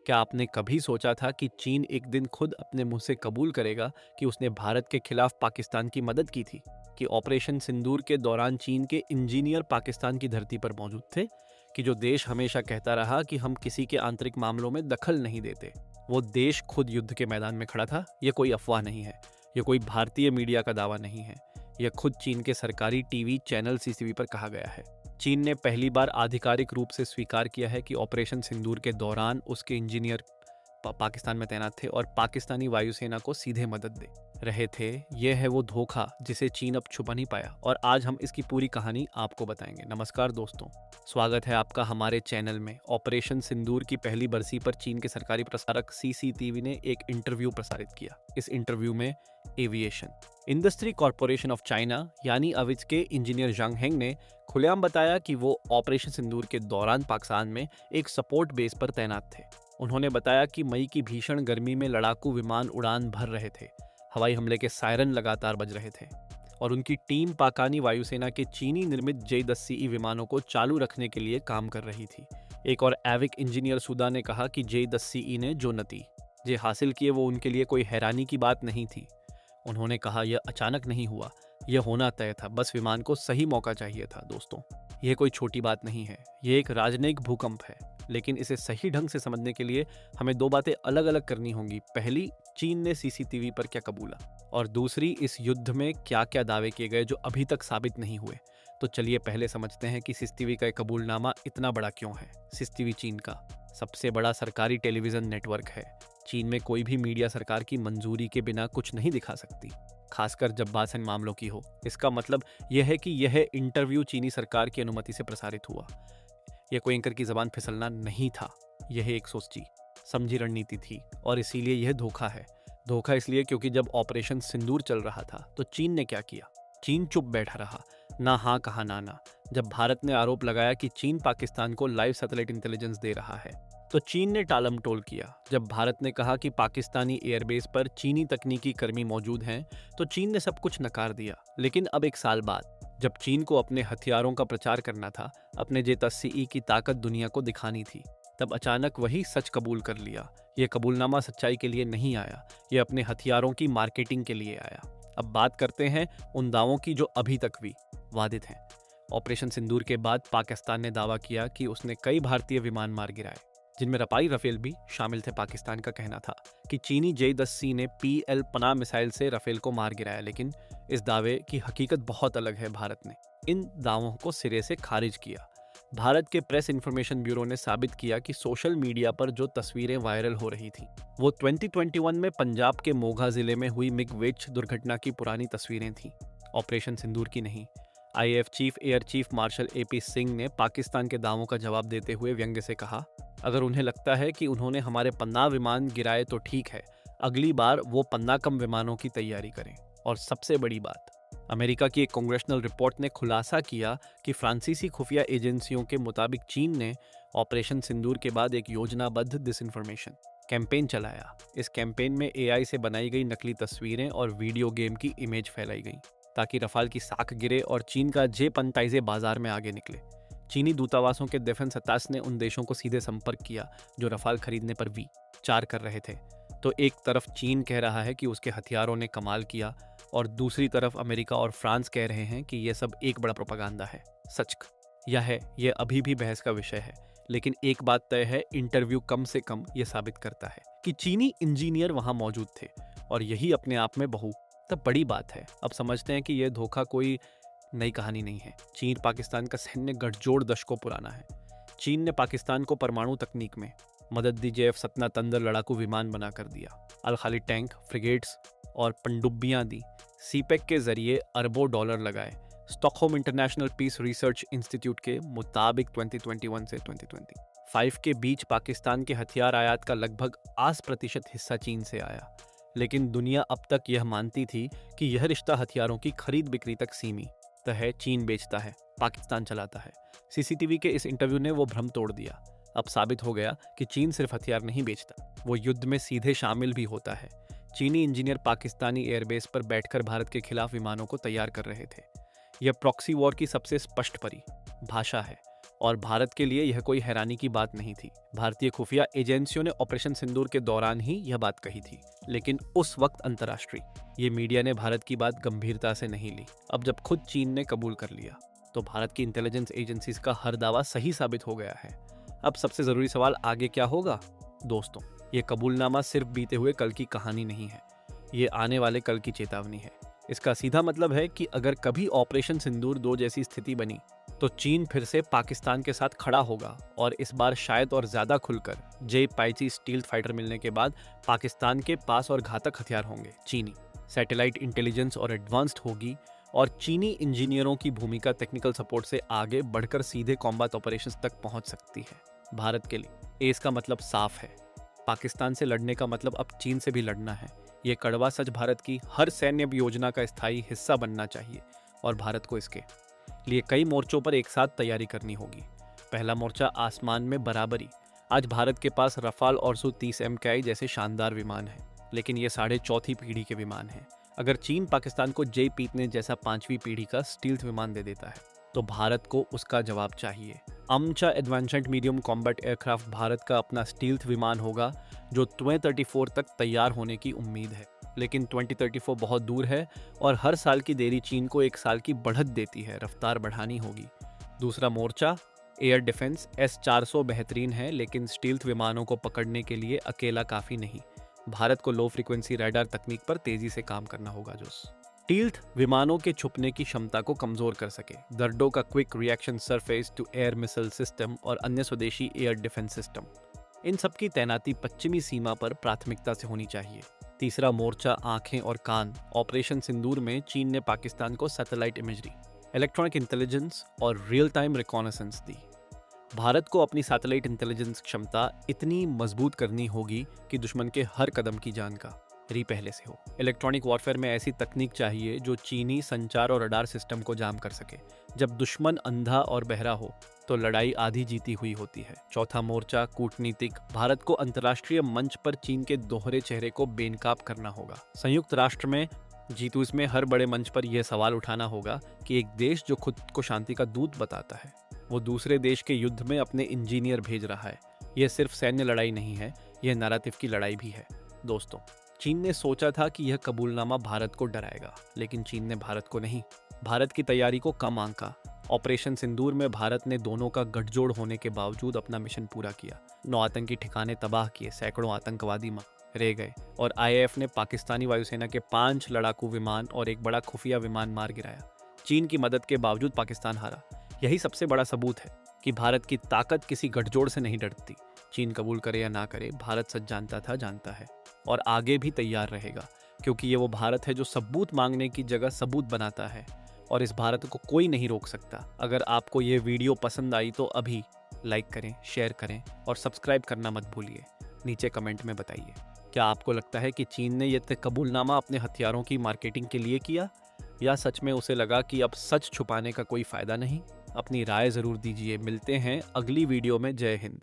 क्या आपने कभी सोचा था कि चीन एक दिन खुद अपने मुंह से कबूल करेगा कि उसने भारत के खिलाफ पाकिस्तान की मदद की थी? कि ऑपरेशन सिंदूर के दौरान चीन के इंजीनियर पाकिस्तान की धरती पर मौजूद थे? कि जो देश हमेशा कहता रहा कि हम किसी के आंतरिक मामलों में दखल नहीं देते, वो देश खुद युद्ध के मैदान में खड़ा था? ये कोई अफवाह नहीं है, ये कोई भारतीय मीडिया का दावा नहीं है, यह खुद चीन के सरकारी टीवी चैनल सीसीटीवी पर कहा गया है। चीन ने पहली बार आधिकारिक रूप से स्वीकार किया है कि ऑपरेशन सिंदूर के दौरान उसके इंजीनियर पाकिस्तान में तैनात थे और पाकिस्तानी वायुसेना को सीधे मदद दे रहे थे। यह है वो धोखा जिसे चीन अब छुपा नहीं पाया, और आज हम इसकी पूरी कहानी आपको बताएंगे। नमस्कार दोस्तों, स्वागत है आपका हमारे चैनल में। ऑपरेशन सिंदूर की पहली बरसी पर चीन के सरकारी प्रसारक सीसीटीवी ने एक इंटरव्यू प्रसारित किया। इस इंटरव्यू में aviation industry corporation of China यानी अविच के इंजीनियर जांग हेंग ने खुलेआम बताया कि वो ऑपरेशन सिंदूर के दौरान पाकिस्तान में एक सपोर्ट बेस पर तैनात थे। उन्होंने बताया कि मई की भीषण गर्मी में लड़ाकू विमान उड़ान भर रहे थे, हवाई हमले के सायरन लगातार बज रहे थे और उनकी टीम पाकिस्तानी वायुसेना के चीनी निर्मित J-10CE विमानों को चालू रखने के लिए काम कर रही थी। एक और एविक इंजीनियर सुदा ने कहा कि J-10CE ने जो नतीजे हासिल किए वो उनके लिए कोई हैरानी की बात नहीं थी। उन्होंने कहा, यह अचानक नहीं हुआ, यह होना तय था, बस विमान को सही मौका चाहिए था। दोस्तों, यह कोई छोटी बात नहीं है, यह एक राजनयिक भूकंप है, लेकिन इसे सही ढंग से समझने के लिए हमें दो बातें अलग अलग करनी होंगी। पहली, चीन ने सीसीटीवी पर क्या कबूला, और दूसरी, इस युद्ध में क्या क्या दावे किए गए जो अभी तक साबित नहीं हुए। तो चलिए पहले समझते हैं कि सीसीटीवी का कबूलनामा इतना बड़ा क्यों है। सीसीटीवी चीन का सबसे बड़ा सरकारी टेलीविजन नेटवर्क है। चीन में कोई भी मीडिया सरकार की मंजूरी के बिना कुछ नहीं दिखा सकती, खासकर जब बात मामलों की हो। इसका मतलब यह है कि यह इंटरव्यू चीनी सरकार की अनुमति से प्रसारित हुआ। यह कोई एंकर की जबान फिसलना नहीं था, यह एक सोची समझी रणनीति थी, और इसीलिए यह धोखा है। धोखा इसलिए क्योंकि जब ऑपरेशन सिंदूर चल रहा था तो चीन ने क्या किया? चीन चुप बैठा रहा, ना हाँ कहा ना ना। जब भारत ने आरोप लगाया कि चीन पाकिस्तान को लाइव सैटेलाइट इंटेलिजेंस दे रहा है, तो चीन ने टालम टोल किया। जब भारत ने कहा कि पाकिस्तानी एयरबेस पर चीनी तकनीकी कर्मी मौजूद हैं, तो चीन ने सब कुछ नकार दिया। लेकिन अब एक साल बाद, जब चीन को अपने हथियारों का प्रचार करना था, अपने J-10CE की ताकत दुनिया को दिखानी थी, तब अचानक वही सच कबूल कर लिया। यह कबूलनामा सच्चाई के लिए नहीं आया, यह अपने हथियारों की मार्केटिंग के लिए आया। अब बात करते हैं उन दावों की जो अभी तक भी वादित हैं। ऑपरेशन सिंदूर के बाद पाकिस्तान ने दावा किया कि उसने कई भारतीय विमान मार गिराए, जिनमें रफाल राफेल भी शामिल थे। पाकिस्तान का कहना था कि चीनी J-10C ने PL-50 मिसाइल से राफेल को मार गिराया, लेकिन इस दावे की हकीकत बहुत अलग है। भारत ने इन दावों को सिरे से खारिज किया। भारत के प्रेस इंफॉर्मेशन ब्यूरो ने साबित किया कि सोशल मीडिया पर जो तस्वीरें वायरल हो रही थीं, वो 2021 में पंजाब के मोगा जिले में हुई मिग वेज दुर्घटना की पुरानी तस्वीरें थीं, ऑपरेशन सिंदूर की नहीं। IAF chief air chief marshal AP Singh ने पाकिस्तान के दावों का जवाब देते हुए व्यंग्य से कहा, अगर उन्हें लगता है कि उन्होंने हमारे 50 विमान गिराए तो ठीक है, अगली बार वो 50 कम विमानों की तैयारी करें। और सबसे बड़ी बात, अमेरिका की एक कांग्रेसनल रिपोर्ट ने खुलासा किया कि फ्रांसीसी खुफिया एजेंसियों के मुताबिक चीन ने ऑपरेशन सिंदूर के बाद एक योजनाबद्ध डिसइंफॉर्मेशन कैंपेन चलाया। इस कैंपेन में AI से बनाई गई नकली तस्वीरें और वीडियो गेम की इमेज फैलाई गई, ताकि रफाल की साख गिरे और चीन का J-50 बाजार में आगे निकले। चीनी दूतावासों के डिफेंस अताश ने उन देशों को सीधे संपर्क किया जो रफाल खरीदने पर विचार कर रहे थे। तो एक तरफ चीन कह रहा है कि उसके हथियारों ने कमाल किया, और दूसरी तरफ अमेरिका और फ्रांस कह रहे हैं कि यह सब एक बड़ा प्रोपेगेंडा है। सच यह है, यह अभी भी बहस का विषय है, लेकिन एक बात तय है, इंटरव्यू कम से कम यह साबित करता है कि चीनी इंजीनियर वहां मौजूद थे, और यही अपने आप में बहुत बड़ी बात है। अब समझते हैं कि यह धोखा कोई नई कहानी नहीं है। चीन पाकिस्तान का सैन्य गठजोड़ दशकों पुराना है। चीन ने पाकिस्तान को परमाणु तकनीक में मदद दी, JF-17 तंदर लड़ाकू विमान बना कर दिया, अल खालिद टैंक, फ्रिगेट्स और पनडुब्बियां दी, CPEC के जरिए अरबों डॉलर लगाए। Stockholm International Peace Research Institute के मुताबिक 2021 से 2025 के बीच पाकिस्तान के हथियार आयात का लगभग 80% हिस्सा चीन से आया। लेकिन दुनिया अब तक यह मानती थी कि यह रिश्ता हथियारों की खरीद बिक्री तक सीमित है। चीन बेचता है, पाकिस्तान चलाता है। सीसीटीवी के इस इंटरव्यू ने वो भ्रम तोड़ दिया। अब साबित हो गया कि चीन सिर्फ हथियार नहीं बेचता, वो युद्ध में सीधे शामिल भी होता है। चीनी इंजीनियर पाकिस्तानी एयरबेस पर बैठकर भारत के खिलाफ विमानों को तैयार कर रहे थे। यह प्रॉक्सी वॉर की सबसे स्पष्ट परिभाषा है। और भारत के लिए यह कोई हैरानी की बात नहीं थी। भारतीय खुफिया एजेंसियों ने ऑपरेशन सिंदूर के दौरान ही यह बात कही थी, लेकिन उस वक्त अंतर्राष्ट्रीय ये मीडिया ने भारत की बात गंभीरता से नहीं ली। अब जब खुद चीन ने कबूल कर लिया तो भारत की इंटेलिजेंस एजेंसीज का हर दावा सही साबित हो गया है। अब सबसे जरूरी सवाल आगे क्या होगा? दोस्तों, ये कबूलनामा सिर्फ बीते हुए कल की कहानी नहीं है, ये आने वाले कल की चेतावनी है। इसका सीधा मतलब है कि अगर कभी ऑपरेशन सिंदूर 2 जैसी स्थिति बनी तो चीन फिर से पाकिस्तान के साथ खड़ा होगा, और इस बार शायद और ज्यादा खुलकर। जे पाइची स्टील्थ फाइटर मिलने के बाद पाकिस्तान के पास और घातक हथियार होंगे। चीनी सैटेलाइट इंटेलिजेंस और एडवांस्ड होगी, और चीनी इंजीनियरों की भूमिका टेक्निकल सपोर्ट से आगे बढ़कर सीधे कॉम्बैट ऑपरेशंस तक पहुंच सकती है। भारत के लिए इसका मतलब साफ है, पाकिस्तान से लड़ने का मतलब अब चीन से भी लड़ना है। ये कड़वा सच भारत की हर सैन्य योजना का स्थायी हिस्सा बनना चाहिए, और भारत को इसके लिए कई मोर्चों पर एक साथ तैयारी करनी होगी। पहला मोर्चा आसमान में बराबरी। आज भारत के पास रफाल और Su-30 MKI जैसे शानदार विमान हैं, लेकिन ये 4.5 पीढ़ी के विमान हैं। अगर चीन पाकिस्तान को जे पीतने जैसा 5वीं पीढ़ी का स्टील्थ विमान दे देता है तो भारत को उसका जवाब चाहिए। AMCA advanced medium combat aircraft Bharat का अपना स्टील्थ विमान होगा, जो 2034 तक तैयार होने की उम्मीद है। लेकिन 2034 बहुत दूर है, और हर साल की देरी चीन को 1 साल की बढ़त देती है। रफ्तार बढ़ानी होगी। दूसरा मोर्चा एयर डिफेंस। S-400 बेहतरीन है, लेकिन स्टील्थ विमानों को पकड़ने के लिए अकेला काफ़ी नहीं। भारत को लो फ्रीक्वेंसी रडार तकनीक पर तेजी से काम करना होगा, जो स्टील्थ विमानों के छुपने की क्षमता को कमजोर कर सके। दर्डो का quick reaction surface to air missile system और अन्य स्वदेशी एयर डिफेंस सिस्टम, इन सब की तैनाती पश्चिमी सीमा पर प्राथमिकता से होनी चाहिए। तीसरा मोर्चा आंखें और कान। ऑपरेशन सिंदूर में चीन ने पाकिस्तान को सैटेलाइट इमेजरी, इलेक्ट्रॉनिक इंटेलिजेंस और रियल टाइम रिकॉनेसेंस दी। भारत को अपनी सैटेलाइट इंटेलिजेंस क्षमता इतनी मजबूत करनी होगी कि दुश्मन के हर कदम की जानकारी पहले से हो। इलेक्ट्रॉनिक वॉरफेयर में ऐसी तकनीक चाहिए जो चीनी संचार और रडार सिस्टम को जाम कर सके। जब दुश्मन अंधा और बहरा हो तो लड़ाई आधी जीती हुई होती है। चौथा मोर्चा कूटनीतिक। भारत को अंतर्राष्ट्रीय मंच पर चीन के दोहरे चेहरे को बेनकाब करना होगा। संयुक्त राष्ट्र में G20 में हर बड़े मंच पर यह सवाल उठाना होगा कि एक देश जो खुद को शांति का दूत बताता है, वो दूसरे देश के युद्ध में अपने इंजीनियर भेज रहा है। यह सिर्फ सैन्य लड़ाई नहीं है, यह नैरेटिव की लड़ाई भी है। दोस्तों, चीन ने सोचा था कि यह कबूलनामा भारत को डराएगा, लेकिन चीन ने भारत को नहीं, भारत की तैयारी को कम आंका। ऑपरेशन सिंदूर में भारत ने दोनों का गठजोड़ होने के बावजूद अपना मिशन पूरा किया। 9 आतंकी ठिकाने तबाह किए, सैकड़ों आतंकवादी रह गए, और IAF ने पाकिस्तानी वायुसेना के 5 लड़ाकू विमान और एक बड़ा खुफिया विमान मार गिराया। चीन की मदद के बावजूद पाकिस्तान हारा। यही सबसे बड़ा सबूत है कि भारत की ताकत किसी गठजोड़ से नहीं डरती। चीन कबूल करे या ना करे, भारत सच जानता है, और आगे भी तैयार रहेगा, क्योंकि ये वो भारत है जो सबूत मांगने की जगह सबूत बनाता है, और इस भारत को कोई नहीं रोक सकता। अगर आपको ये वीडियो पसंद आई तो अभी लाइक करें, शेयर करें और सब्सक्राइब करना मत भूलिए। नीचे कमेंट में बताइए, क्या आपको लगता है कि चीन ने यह कबूलनामा अपने हथियारों की मार्केटिंग के लिए किया, या सच में उसे लगा कि अब सच छुपाने का कोई फायदा नहीं? अपनी राय जरूर दीजिए। मिलते हैं अगली वीडियो में। जय हिंद।